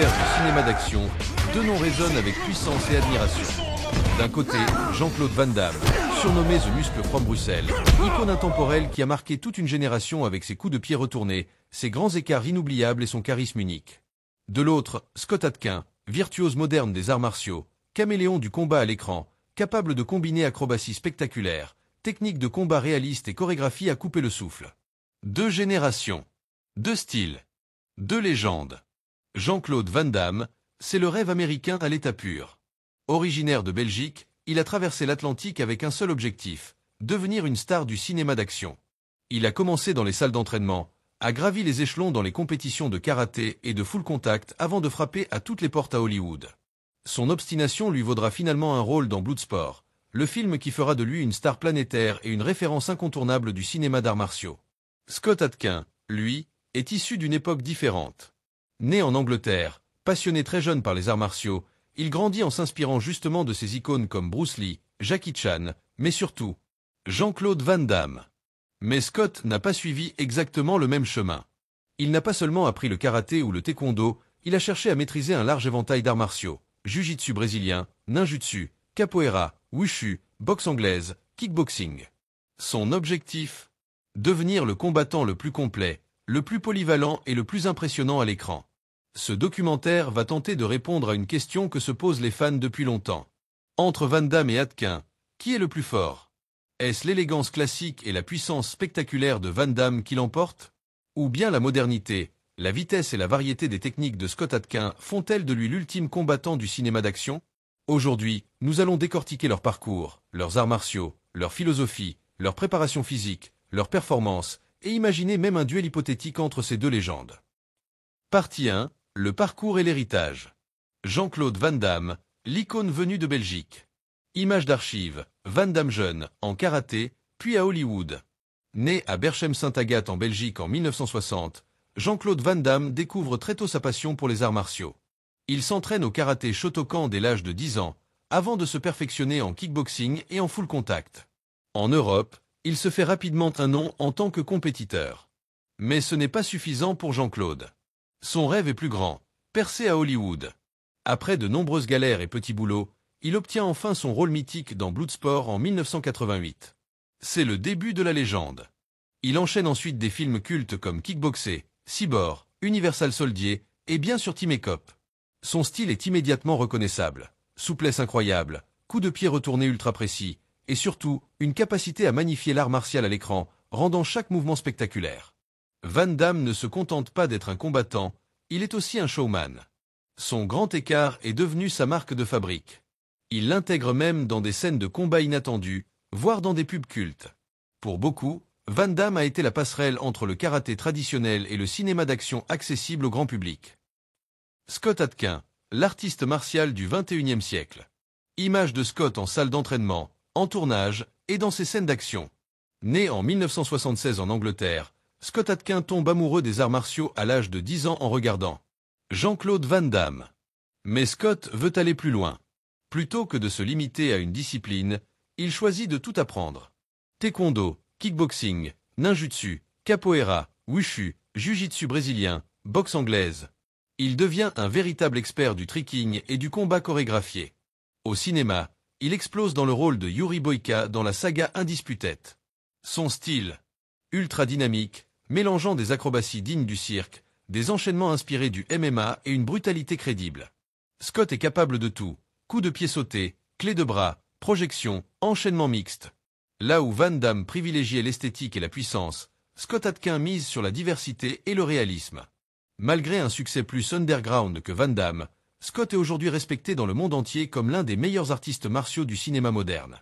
père du cinéma d'action, deux noms résonnent avec puissance et admiration. D'un côté, Jean-Claude Van Damme, surnommé The Muscle from Bruxelles, icône intemporelle qui a marqué toute une génération avec ses coups de pied retournés, ses grands écarts inoubliables et son charisme unique. De l'autre, Scott Adkins, virtuose moderne des arts martiaux, caméléon du combat à l'écran, capable de combiner acrobatie spectaculaire, techniques de combat réalistes et chorégraphie à couper le souffle. Deux générations, deux styles, deux légendes. Jean-Claude Van Damme, c'est le rêve américain à l'état pur. Originaire de Belgique, il a traversé l'Atlantique avec un seul objectif, devenir une star du cinéma d'action. Il a commencé dans les salles d'entraînement, a gravi les échelons dans les compétitions de karaté et de full contact avant de frapper à toutes les portes à Hollywood. Son obstination lui vaudra finalement un rôle dans Bloodsport, le film qui fera de lui une star planétaire et une référence incontournable du cinéma d'arts martiaux. Scott Adkins, lui, est issu d'une époque différente. Né en Angleterre, passionné très jeune par les arts martiaux, il grandit en s'inspirant justement de ces icônes comme Bruce Lee, Jackie Chan, mais surtout Jean-Claude Van Damme. Mais Scott n'a pas suivi exactement le même chemin. Il n'a pas seulement appris le karaté ou le taekwondo, il a cherché à maîtriser un large éventail d'arts martiaux, jiu-jitsu brésilien, ninjutsu, capoeira, wushu, boxe anglaise, kickboxing. Son objectif ? Devenir le combattant le plus complet, le plus polyvalent et le plus impressionnant à l'écran. Ce documentaire va tenter de répondre à une question que se posent les fans depuis longtemps. Entre Van Damme et Adkins, qui est le plus fort ? Est-ce l'élégance classique et la puissance spectaculaire de Van Damme qui l'emportent ? Ou bien la modernité, la vitesse et la variété des techniques de Scott Adkins font-elles de lui l'ultime combattant du cinéma d'action ? Aujourd'hui, nous allons décortiquer leur parcours, leurs arts martiaux, leur philosophie, leur préparation physique, leurs performances, et imaginer même un duel hypothétique entre ces deux légendes. Partie 1. Le parcours et l'héritage. Jean-Claude Van Damme, l'icône venue de Belgique. Image d'archives, Van Damme jeune, en karaté, puis à Hollywood. Né à Berchem-Sainte-Agathe en Belgique en 1960, Jean-Claude Van Damme découvre très tôt sa passion pour les arts martiaux. Il s'entraîne au karaté Shotokan dès l'âge de 10 ans, avant de se perfectionner en kickboxing et en full contact. En Europe, il se fait rapidement un nom en tant que compétiteur. Mais ce n'est pas suffisant pour Jean-Claude. Son rêve est plus grand, percer à Hollywood. Après de nombreuses galères et petits boulots, il obtient enfin son rôle mythique dans Bloodsport en 1988. C'est le début de la légende. Il enchaîne ensuite des films cultes comme Kickboxer, Cyborg, Universal Soldier et bien sûr Team Cop. Son style est immédiatement reconnaissable. Souplesse incroyable, coups de pied retournés ultra précis, et surtout, une capacité à magnifier l'art martial à l'écran, rendant chaque mouvement spectaculaire. Van Damme ne se contente pas d'être un combattant, il est aussi un showman. Son grand écart est devenu sa marque de fabrique. Il l'intègre même dans des scènes de combat inattendues, voire dans des pubs cultes. Pour beaucoup, Van Damme a été la passerelle entre le karaté traditionnel et le cinéma d'action accessible au grand public. Scott Adkins, l'artiste martial du XXIe siècle. Image de Scott en salle d'entraînement, en tournage et dans ses scènes d'action. Né en 1976 en Angleterre, Scott Adkins tombe amoureux des arts martiaux à l'âge de 10 ans en regardant Jean-Claude Van Damme. Mais Scott veut aller plus loin. Plutôt que de se limiter à une discipline, il choisit de tout apprendre. Taekwondo, kickboxing, ninjutsu, capoeira, wushu, jiu-jitsu brésilien, boxe anglaise. Il devient un véritable expert du tricking et du combat chorégraphié. Au cinéma, il explose dans le rôle de Yuri Boyka dans la saga Undisputed. Son style, ultra dynamique, mélangeant des acrobaties dignes du cirque, des enchaînements inspirés du MMA et une brutalité crédible. Scott est capable de tout, coups de pied sautés, clés de bras, projections, enchaînements mixtes. Là où Van Damme privilégiait l'esthétique et la puissance, Scott Adkins mise sur la diversité et le réalisme. Malgré un succès plus underground que Van Damme, Scott est aujourd'hui respecté dans le monde entier comme l'un des meilleurs artistes martiaux du cinéma moderne.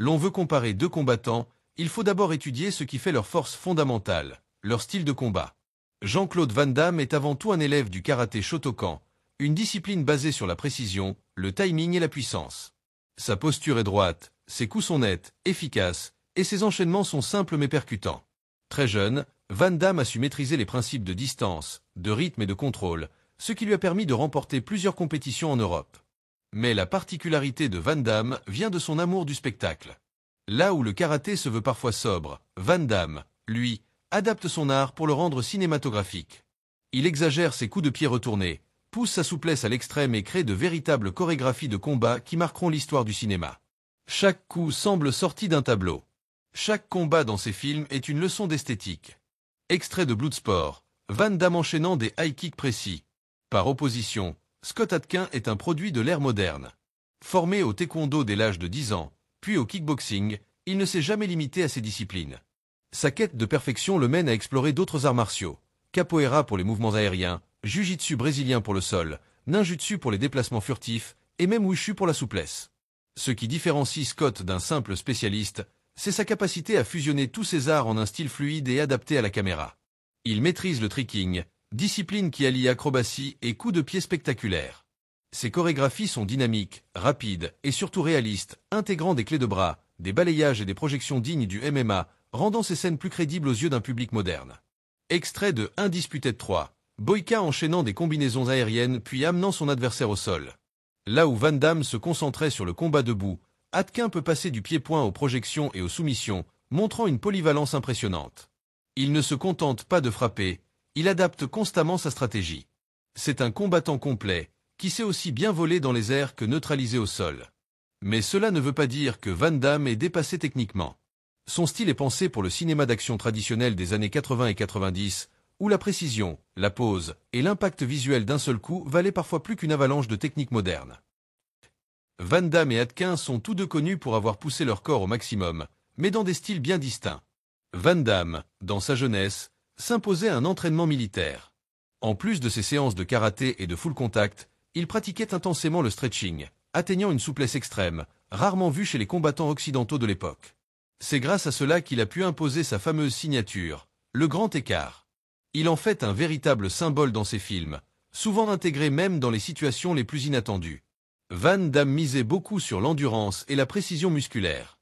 L'on veut comparer deux combattants, il faut d'abord étudier ce qui fait leur force fondamentale, leur style de combat. Jean-Claude Van Damme est avant tout un élève du karaté Shotokan, une discipline basée sur la précision, le timing et la puissance. Sa posture est droite, ses coups sont nets, efficaces, et ses enchaînements sont simples mais percutants. Très jeune, Van Damme a su maîtriser les principes de distance, de rythme et de contrôle, ce qui lui a permis de remporter plusieurs compétitions en Europe. Mais la particularité de Van Damme vient de son amour du spectacle. Là où le karaté se veut parfois sobre, Van Damme, lui, adapte son art pour le rendre cinématographique. Il exagère ses coups de pied retournés, pousse sa souplesse à l'extrême et crée de véritables chorégraphies de combat qui marqueront l'histoire du cinéma. Chaque coup semble sorti d'un tableau. Chaque combat dans ces films est une leçon d'esthétique. Extrait de Bloodsport, Van Damme enchaînant des high kicks précis. Par opposition, Scott Adkins est un produit de l'ère moderne. Formé au taekwondo dès l'âge de 10 ans, puis au kickboxing, il ne s'est jamais limité à ces disciplines. Sa quête de perfection le mène à explorer d'autres arts martiaux. Capoeira pour les mouvements aériens, jiu-jitsu brésilien pour le sol, ninjutsu pour les déplacements furtifs, et même wushu pour la souplesse. Ce qui différencie Scott d'un simple spécialiste, c'est sa capacité à fusionner tous ces arts en un style fluide et adapté à la caméra. Il maîtrise le tricking, discipline qui allie acrobatie et coups de pied spectaculaires. Ses chorégraphies sont dynamiques, rapides et surtout réalistes, intégrant des clés de bras, des balayages et des projections dignes du MMA, rendant ces scènes plus crédibles aux yeux d'un public moderne. Extrait de Undisputed 3, Boyka enchaînant des combinaisons aériennes puis amenant son adversaire au sol. Là où Van Damme se concentrait sur le combat debout, Adkins peut passer du pied-point aux projections et aux soumissions, montrant une polyvalence impressionnante. Il ne se contente pas de frapper, il adapte constamment sa stratégie. C'est un combattant complet, qui sait aussi bien voler dans les airs que neutraliser au sol. Mais cela ne veut pas dire que Van Damme est dépassé techniquement. Son style est pensé pour le cinéma d'action traditionnel des années 80 et 90, où la précision, la pose et l'impact visuel d'un seul coup valaient parfois plus qu'une avalanche de techniques modernes. Van Damme et Adkins sont tous deux connus pour avoir poussé leur corps au maximum, mais dans des styles bien distincts. Van Damme, dans sa jeunesse, s'imposait un entraînement militaire. En plus de ses séances de karaté et de full contact, il pratiquait intensément le stretching, atteignant une souplesse extrême, rarement vue chez les combattants occidentaux de l'époque. C'est grâce à cela qu'il a pu imposer sa fameuse signature, le grand écart. Il en fait un véritable symbole dans ses films, souvent intégré même dans les situations les plus inattendues. Van Damme misait beaucoup sur l'endurance et la précision musculaire.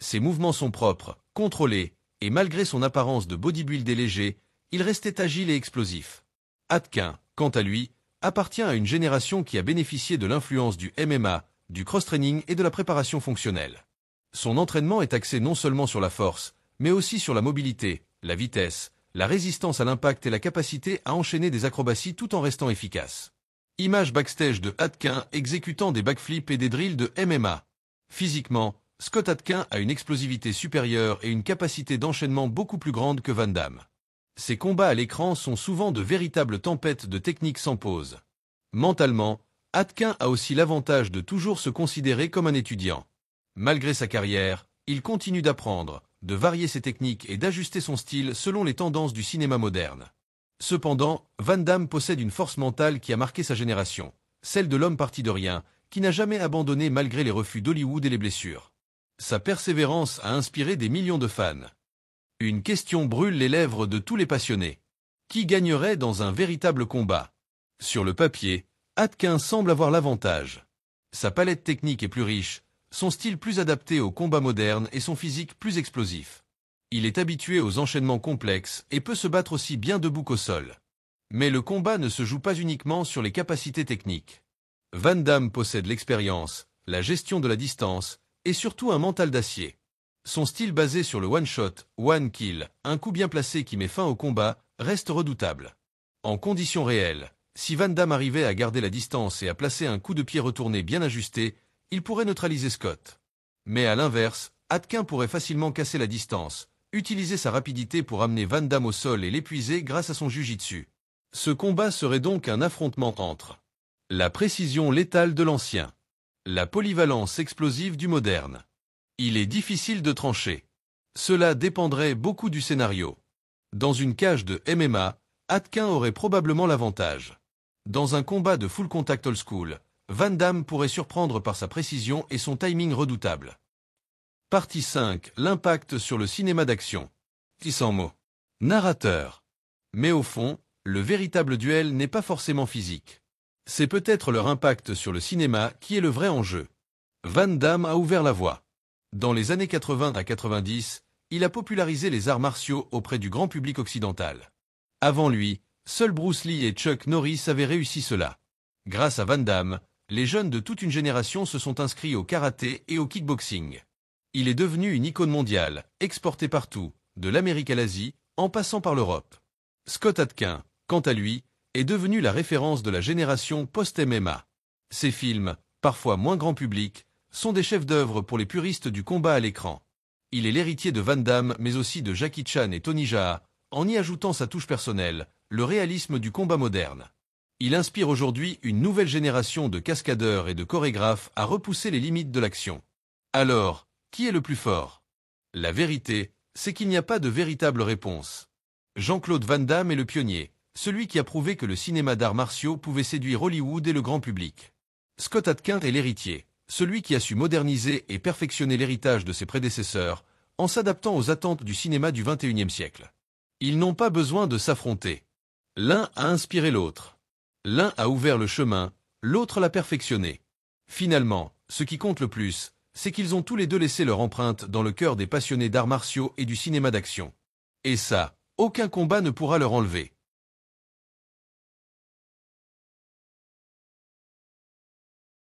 Ses mouvements sont propres, contrôlés, et malgré son apparence de bodybuildé léger, il restait agile et explosif. Adkins, quant à lui, appartient à une génération qui a bénéficié de l'influence du MMA, du cross-training et de la préparation fonctionnelle. Son entraînement est axé non seulement sur la force, mais aussi sur la mobilité, la vitesse, la résistance à l'impact et la capacité à enchaîner des acrobaties tout en restant efficace. Image backstage de Adkins exécutant des backflips et des drills de MMA. Physiquement, Scott Adkins a une explosivité supérieure et une capacité d'enchaînement beaucoup plus grande que Van Damme. Ses combats à l'écran sont souvent de véritables tempêtes de techniques sans pause. Mentalement, Adkins a aussi l'avantage de toujours se considérer comme un étudiant. Malgré sa carrière, il continue d'apprendre, de varier ses techniques et d'ajuster son style selon les tendances du cinéma moderne. Cependant, Van Damme possède une force mentale qui a marqué sa génération, celle de l'homme parti de rien, qui n'a jamais abandonné malgré les refus d'Hollywood et les blessures. Sa persévérance a inspiré des millions de fans. Une question brûle les lèvres de tous les passionnés. Qui gagnerait dans un véritable combat? Sur le papier, Adkins semble avoir l'avantage. Sa palette technique est plus riche, son style plus adapté au combat moderne et son physique plus explosif. Il est habitué aux enchaînements complexes et peut se battre aussi bien debout qu'au sol. Mais le combat ne se joue pas uniquement sur les capacités techniques. Van Damme possède l'expérience, la gestion de la distance et surtout un mental d'acier. Son style basé sur le one-shot, one-kill, un coup bien placé qui met fin au combat, reste redoutable. En conditions réelles, si Van Damme arrivait à garder la distance et à placer un coup de pied retourné bien ajusté, il pourrait neutraliser Scott. Mais à l'inverse, Adkins pourrait facilement casser la distance, utiliser sa rapidité pour amener Van Damme au sol et l'épuiser grâce à son jiu-jitsu. Ce combat serait donc un affrontement entre la précision létale de l'ancien, la polyvalence explosive du moderne. Il est difficile de trancher. Cela dépendrait beaucoup du scénario. Dans une cage de MMA, Adkins aurait probablement l'avantage. Dans un combat de full contact old school, Van Damme pourrait surprendre par sa précision et son timing redoutable. Partie 5. L'impact sur le cinéma d'action. 600 mots. Narrateur. Mais au fond, le véritable duel n'est pas forcément physique. C'est peut-être leur impact sur le cinéma qui est le vrai enjeu. Van Damme a ouvert la voie. Dans les années 80 à 90, il a popularisé les arts martiaux auprès du grand public occidental. Avant lui, seuls Bruce Lee et Chuck Norris avaient réussi cela. Grâce à Van Damme, les jeunes de toute une génération se sont inscrits au karaté et au kickboxing. Il est devenu une icône mondiale, exporté partout, de l'Amérique à l'Asie, en passant par l'Europe. Scott Adkins, quant à lui, est devenu la référence de la génération post-MMA. Ces films, parfois moins grand public, sont des chefs-d'œuvre pour les puristes du combat à l'écran. Il est l'héritier de Van Damme mais aussi de Jackie Chan et Tony Jaa, en y ajoutant sa touche personnelle, le réalisme du combat moderne. Il inspire aujourd'hui une nouvelle génération de cascadeurs et de chorégraphes à repousser les limites de l'action. Alors, qui est le plus fort? La vérité, c'est qu'il n'y a pas de véritable réponse. Jean-Claude Van Damme est le pionnier, celui qui a prouvé que le cinéma d'arts martiaux pouvait séduire Hollywood et le grand public. Scott Adkins est l'héritier, celui qui a su moderniser et perfectionner l'héritage de ses prédécesseurs, en s'adaptant aux attentes du cinéma du XXIe siècle. Ils n'ont pas besoin de s'affronter. L'un a inspiré l'autre. L'un a ouvert le chemin, l'autre l'a perfectionné. Finalement, ce qui compte le plus, c'est qu'ils ont tous les deux laissé leur empreinte dans le cœur des passionnés d'arts martiaux et du cinéma d'action. Et ça, aucun combat ne pourra leur enlever.